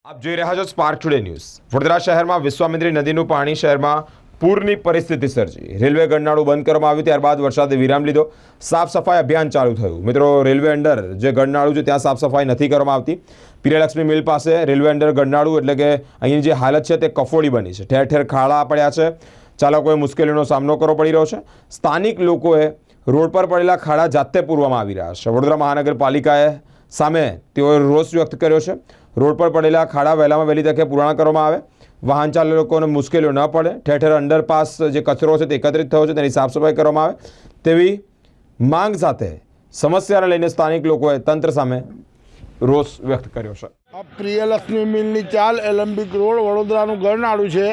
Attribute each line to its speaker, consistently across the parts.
Speaker 1: આપ જોઈ રહ્યા છો સ્પાર્ક ટુડે ન્યૂઝ। વડોદરા શહેરમાં વિશ્વામિત્રી નદીનું પાણી શહેરમાં પૂરની પરિસ્થિતિ સર્જી। રેલવે ગરનાળું બંધ કરવામાં આવ્યું, ત્યારબાદ વરસાદે વિરામ લીધો। સાફ સફાઈ અભિયાન ચાલુ થયું। મિત્રો, રેલવે અંડર જે ગરનાળું છે ત્યાં સાફ સફાઈ નથી કરવામાં આવતી। પિરિયાલક્ષ્મી મિલ પાસે રેલવે અંડર ગરનાળું એટલે કે અહીંની જે હાલત છે તે કફોડી બની છે। ઠેર ઠેર ખાડા પડ્યા છે। ચાલકોએ મુશ્કેલીનો સામનો કરવો પડી રહ્યો છે। સ્થાનિક લોકોએ રોડ પર પડેલા ખાડા જાતે પૂરવામાં આવી રહ્યા છે। વડોદરા મહાનગરપાલિકાએ સામે તેઓએ રોષ વ્યક્ત કર્યો છે। રોડ પર પડેલા ખાડા વહેલામાં વહેલી તકે પૂર્ણ કરવામાં આવે, વાહન ચાલકોને મુશ્કેલીઓ ન પડે। ઠેર ઠેર અંડરપાસ જે કચરો છે તે એકત્રિત થયો છે તેની સાફ સફાઈ કરવામાં આવે તેવી માંગ સાથે સમસ્યાને લઈને સ્થાનિક લોકોએ તંત્ર સામે રોષ વ્યક્ત કર્યો છે।
Speaker 2: આ પ્રિયલક્ષ્મી મિલની ચાલ એલમ્બિક રોડ વડોદરાનું ગરનાળું છે।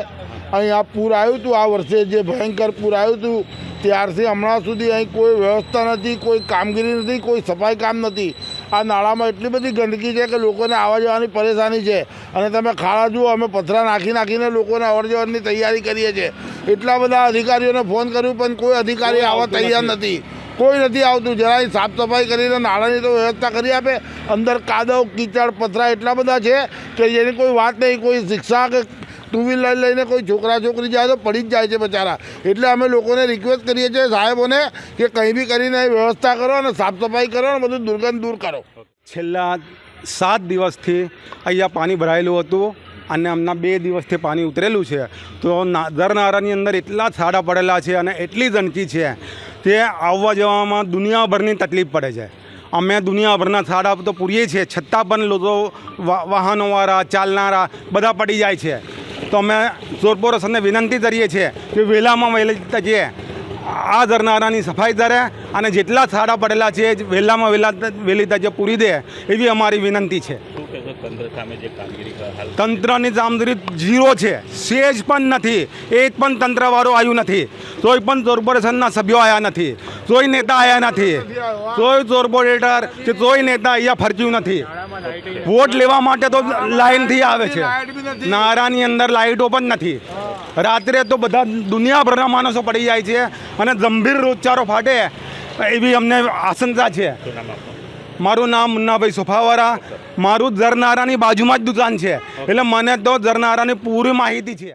Speaker 2: અહીંયા પૂર આવ્યું હતું, આ વર્ષે જે ભયંકર પૂર આવ્યું હતું ત્યારથી હમણાં સુધી અહીં કોઈ વ્યવસ્થા નથી, કોઈ કામગીરી નથી, કોઈ સફાઈ કામ નથી। આ નાળામાં એટલી બધી ગંદકી છે કે લોકોને આવવા જવાની પરેશાની છે। અને તમે ખાડા જુઓ, અમે પથરા નાખીને લોકોને અવર જવરની તૈયારી કરીએ છીએ। એટલા બધા અધિકારીઓને ફોન કર્યું પણ કોઈ અધિકારી આવવા તૈયાર નથી, કોઈ નથી આવતું। જરાય સાફ સફાઈ કરીને નાળાની તો વ્યવસ્થા કરી આપે। અંદર કાદવ કીચડ પથરા એટલા બધા છે કે જેની કોઈ વાત નહીં। કોઈ શિક્ષા કે ટુ વ્હીલર લઈને કોઈ છોકરા છોકરી જાય તો પડી જ જાય છે બચારા। એટલે અમે લોકોને રિક્વેસ્ટ કરીએ છીએ સાહેબોને કે કંઈ બી કરીને વ્યવસ્થા કરો અને સાફ સફાઈ કરો અને બધું દુર્ગંધ દૂર કરો।
Speaker 3: છેલ્લા 7 દિવસથી અહીંયા પાણી ભરાયેલું હતું અને હમણાં 2 દિવસથી પાણી ઉતરેલું છે। તો દરનાળાની અંદર એટલા ખાડા પડેલા છે અને એટલી ગંદકી છે તે આવવા જવામાં દુનિયાભરની તકલીફ પડે છે। અમે દુનિયાભરના ખાડા તો પૂરીએ છીએ, છતાં પણ લોકો વાહનોવાળા ચાલનારા બધા પડી જાય છે। તો અમે કોર્પોરેશનને વિનંતી કરીએ છીએ કે વહેલામાં વહેલી તકે આ દરનાળાની સફાઈ કરે અને જેટલા ખાડા પડેલા છે વહેલામાં વહેલી તકે પૂરી દે એવી અમારી વિનંતી છે। તંત્રની કામગીરી ઝીરો છે, સેજ પણ નથી। એક પણ તંત્રવાળો આવ્યું નથી, કોઈ પણ કોર્પોરેશનના સભ્યો આવ્યા નથી, કોઈ નેતા આવ્યા નથી, કોઈ કોર્પોરેટર કે કોઈ નેતા અહીંયા ફરક્યું નથી। વોટ લેવા માટે તો લાઈનથી આવે છે, નાળાની અંદર લાઇટો પણ નથી। રાત્રે તો બધા દુનિયાભરના માણસો પડી જાય છે અને ગંભીર રોગચાળો ફાટે એવી અમને આશંકા છે। મારું નામ મુન્નાભાઈ સોફાવાળા, મારું દરનાળાની બાજુમાં જ દુકાન છે, એટલે મને તો દરનાળાની પૂરી માહિતી છે।